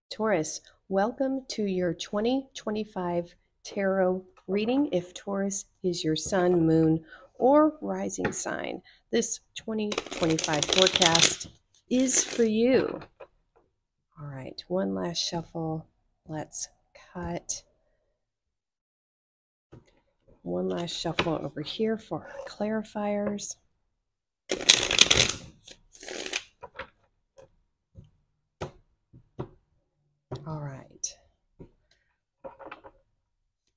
Taurus, welcome to your 2025 tarot reading. If Taurus is your sun, moon, or rising sign, this 2025 forecast is for you. All right, one last shuffle. Let's cut. One last shuffle over here for our clarifiers. All right.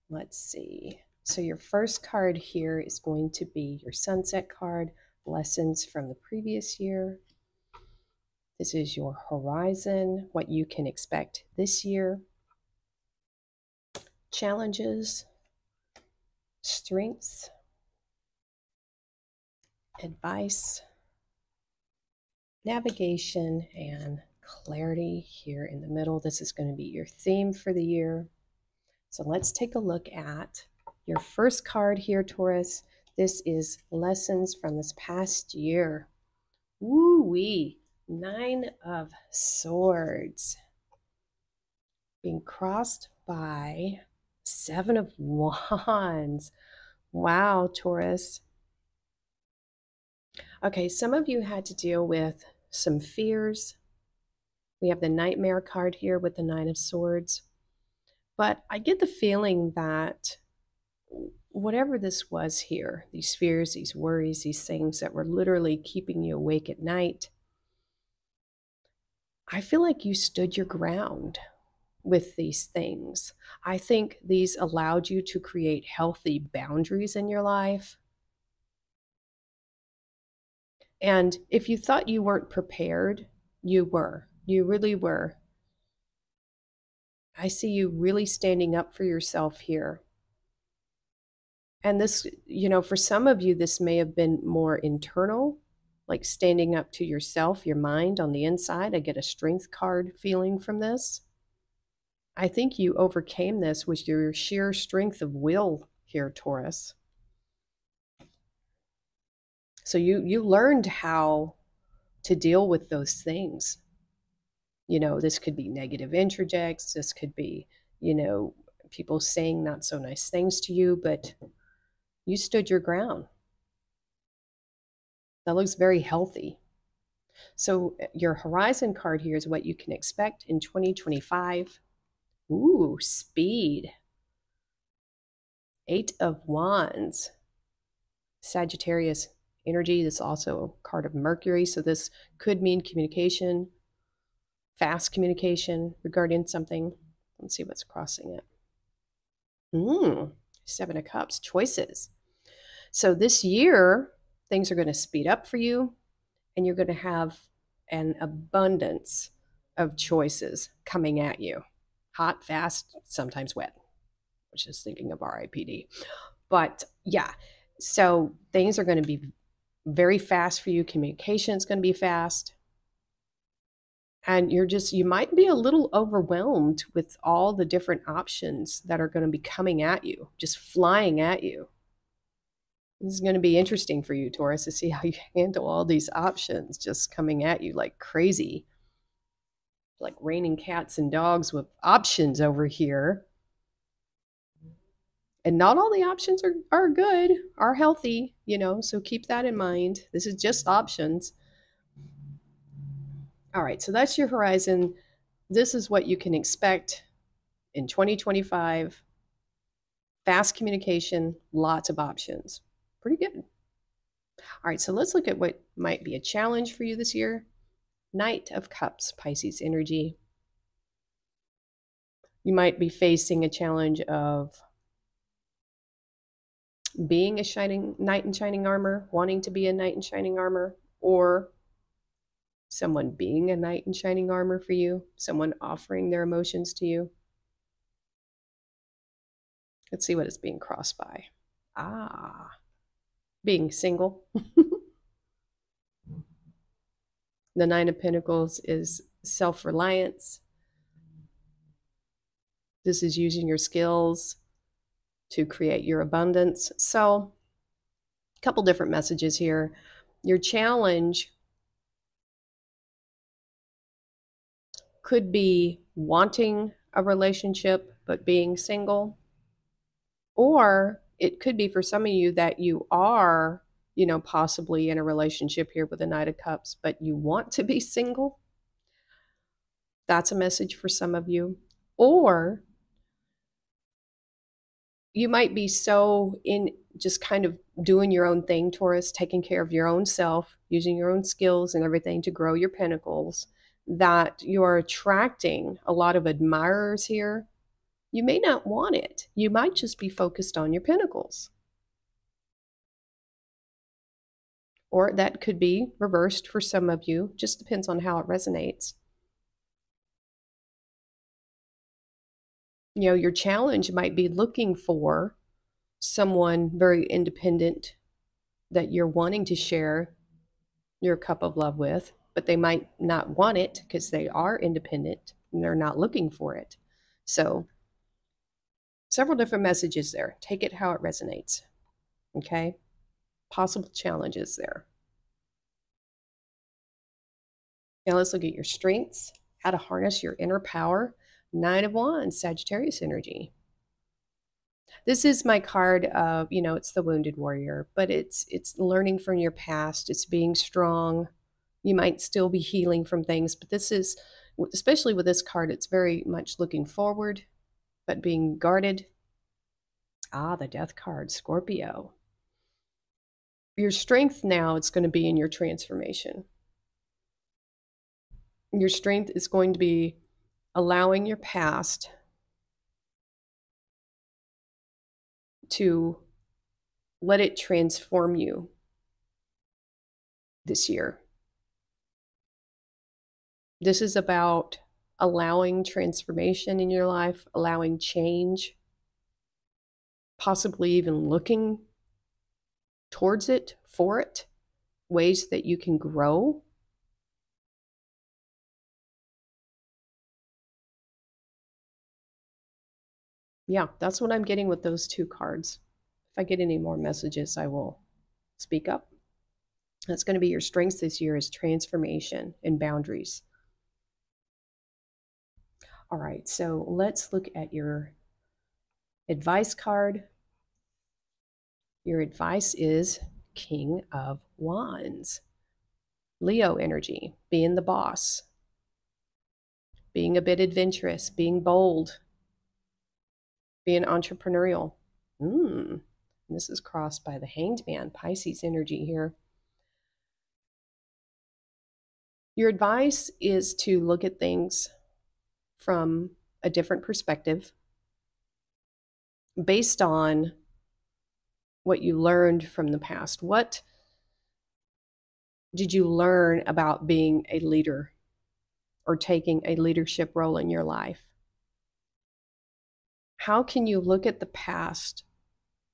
Let's see. So your first card here is going to be your sunset card, lessons from the previous year. This is your horizon, what you can expect this year. Challenges, strengths, advice, navigation, and clarity here in the middle. This is going to be your theme for the year. So let's take a look at your first card here, Taurus. This is lessons from this past year. Woo-wee. 9 of Swords being crossed by 7 of Wands. Wow, Taurus. Okay, some of you had to deal with some fears. We have the Nightmare card here with the 9 of Swords. But I get the feeling that whatever this was here, these fears, these worries, these things that were literally keeping you awake at night, I feel like you stood your ground with these things. I think these allowed you to create healthy boundaries in your life. And if you thought you weren't prepared, you were. You really were. I see you really standing up for yourself here. And this, for some of you, this may have been more internal, like standing up to yourself, your mind on the inside. I get a strength card feeling from this. I think you overcame this with your sheer strength of will here, Taurus. So you learned how to deal with those things. This could be negative interjects. This could be, people saying not so nice things to you, but you stood your ground. That looks very healthy. So your horizon card here is what you can expect in 2025. Ooh, speed. 8 of Wands. Sagittarius energy. This is also a card of Mercury. So this could mean communication, fast communication regarding something. Let's see what's crossing it. 7 of Cups, choices. So this year, things are going to speed up for you, and you're going to have an abundance of choices coming at you. Hot, fast, sometimes wet. I was just thinking of RIPD. But yeah, so things are going to be very fast for you. Communication is going to be fast. And you might be a little overwhelmed with all the different options that are going to be coming at you, just flying at you. This is going to be interesting for you, Taurus, to see how you handle all these options just coming at you like crazy. Like raining cats and dogs with options over here. And not all the options are good, are healthy, so keep that in mind. This is just options. All right, so that's your horizon. This is what you can expect in 2025. Fast communication, lots of options. Pretty good. All right, so let's look at what might be a challenge for you this year. Knight of Cups, Pisces energy. You might be facing a challenge of being a knight in shining armor, wanting to be a knight in shining armor, or someone being a knight in shining armor for you, someone offering their emotions to you. Let's see what it's being crossed by. Being single. The 9 of Pentacles is self-reliance. This is using your skills to create your abundance. So, a couple different messages here. Your challenge could be wanting a relationship but being single. Or it could be for some of you that you are, possibly in a relationship here with the Knight of Cups, but you want to be single. That's a message for some of you. Or you might be so in just kind of doing your own thing, Taurus, taking care of your own self, using your own skills and everything to grow your pentacles, that you're attracting a lot of admirers here. You may not want it. You might just be focused on your pentacles. Or that could be reversed for some of you. Just depends on how it resonates. Your challenge might be looking for someone very independent that you're wanting to share your cup of love with, but they might not want it because they are independent and they're not looking for it. So several different messages there. Take it how it resonates. Okay? Possible challenges there. Now let's look at your strengths, how to harness your inner power. Nine of Wands, Sagittarius energy. This is my card of, it's the wounded warrior, but it's learning from your past. It's being strong. You might still be healing from things, but this is, especially with this card, it's very much looking forward, but being guarded. The Death card, Scorpio. Your strength now, it's going to be in your transformation. Your strength is going to be allowing your past to let it transform you this year. This is about allowing transformation in your life, allowing change, possibly even looking towards it, for it, ways that you can grow. Yeah, that's what I'm getting with those two cards. If I get any more messages, I will speak up. That's going to be your strengths this year, is transformation and boundaries. All right, so let's look at your advice card. Your advice is King of Wands. Leo energy, being the boss, being a bit adventurous, being bold, being entrepreneurial. This is crossed by the Hanged Man, Pisces energy here. Your advice is to look at things from a different perspective based on what you learned from the past. What did you learn about being a leader or taking a leadership role in your life? How can you look at the past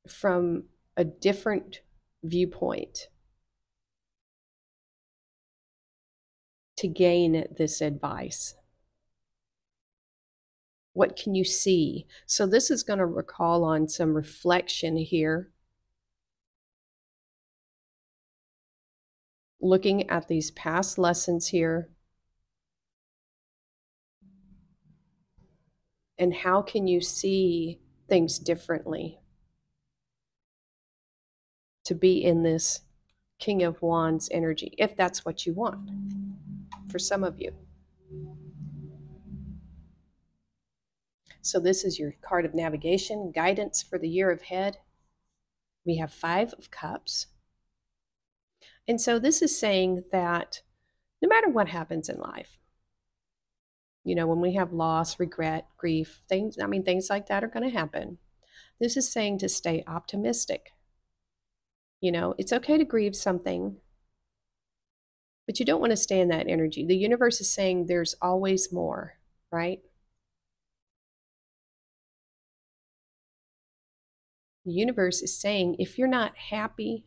from a different viewpoint to gain this advice? What can you see? So this is going to recall on some reflection here. Looking at these past lessons here. And how can you see things differently to be in this King of Wands energy, if that's what you want for some of you. So this is your card of navigation, guidance for the year ahead. We have 5 of Cups. And so this is saying that no matter what happens in life, when we have loss, regret, grief, things like that are going to happen. This is saying to stay optimistic. It's okay to grieve something, but you don't want to stay in that energy. The universe is saying there's always more, right? The universe is saying if you're not happy,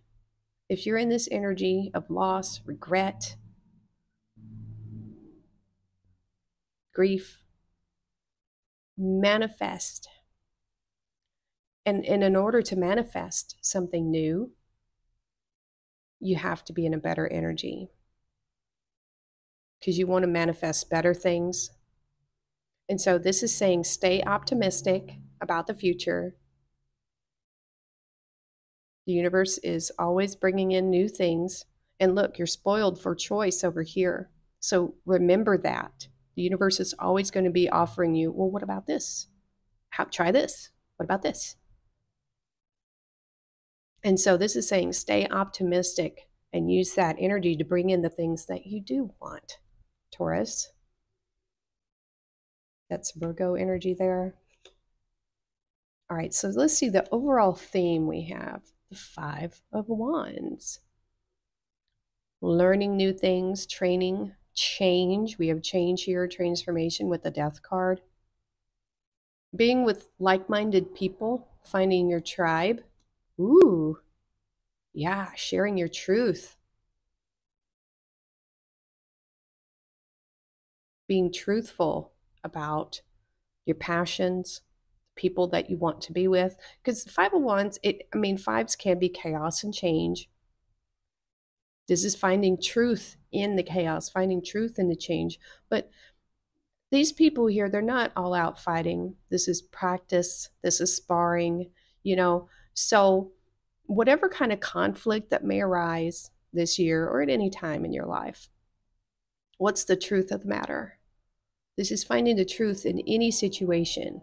if you're in this energy of loss, regret, grief, manifest. And in order to manifest something new, you have to be in a better energy. Because you want to manifest better things, And so this is saying stay optimistic about the future. The universe is always bringing in new things. And look, you're spoiled for choice over here. So remember that. The universe is always going to be offering you, well, what about this? Try this. What about this? And so this is saying stay optimistic and use that energy to bring in the things that you do want, Taurus. That's Virgo energy there. All right, so let's see the overall theme we have. The Five of Wands. Learning new things, training, change. We have change here, transformation with the Death card. Being with like-minded people, finding your tribe. Ooh, yeah, sharing your truth. Being truthful about your passions, people that you want to be with. Because the Five of Wands, fives can be chaos and change. This is finding truth in the chaos, finding truth in the change. But these people here, they're not all out fighting. This is practice. This is sparring, you know. So whatever kind of conflict that may arise this year or at any time in your life, what's the truth of the matter? This is finding the truth in any situation.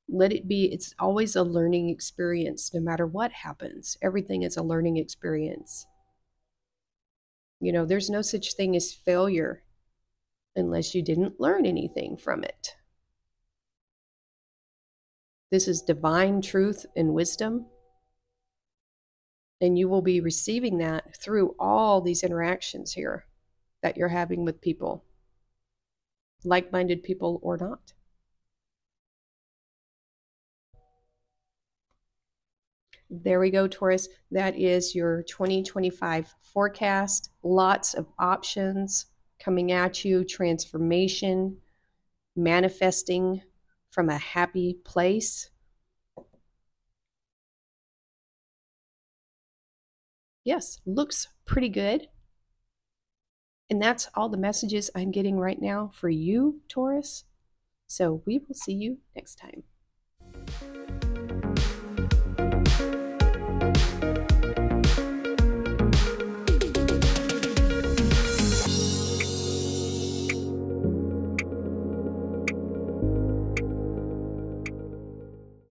Let it be, it's always a learning experience no matter what happens. Everything is a learning experience. You know, there's no such thing as failure unless you didn't learn anything from it. This is divine truth and wisdom. And you will be receiving that through all these interactions here that you're having with people, like-minded people or not. There we go, Taurus. That is your 2025 forecast. Lots of options coming at you, transformation, manifesting from a happy place. Yes, looks pretty good. And that's all the messages I'm getting right now for you, Taurus. So we will see you next time.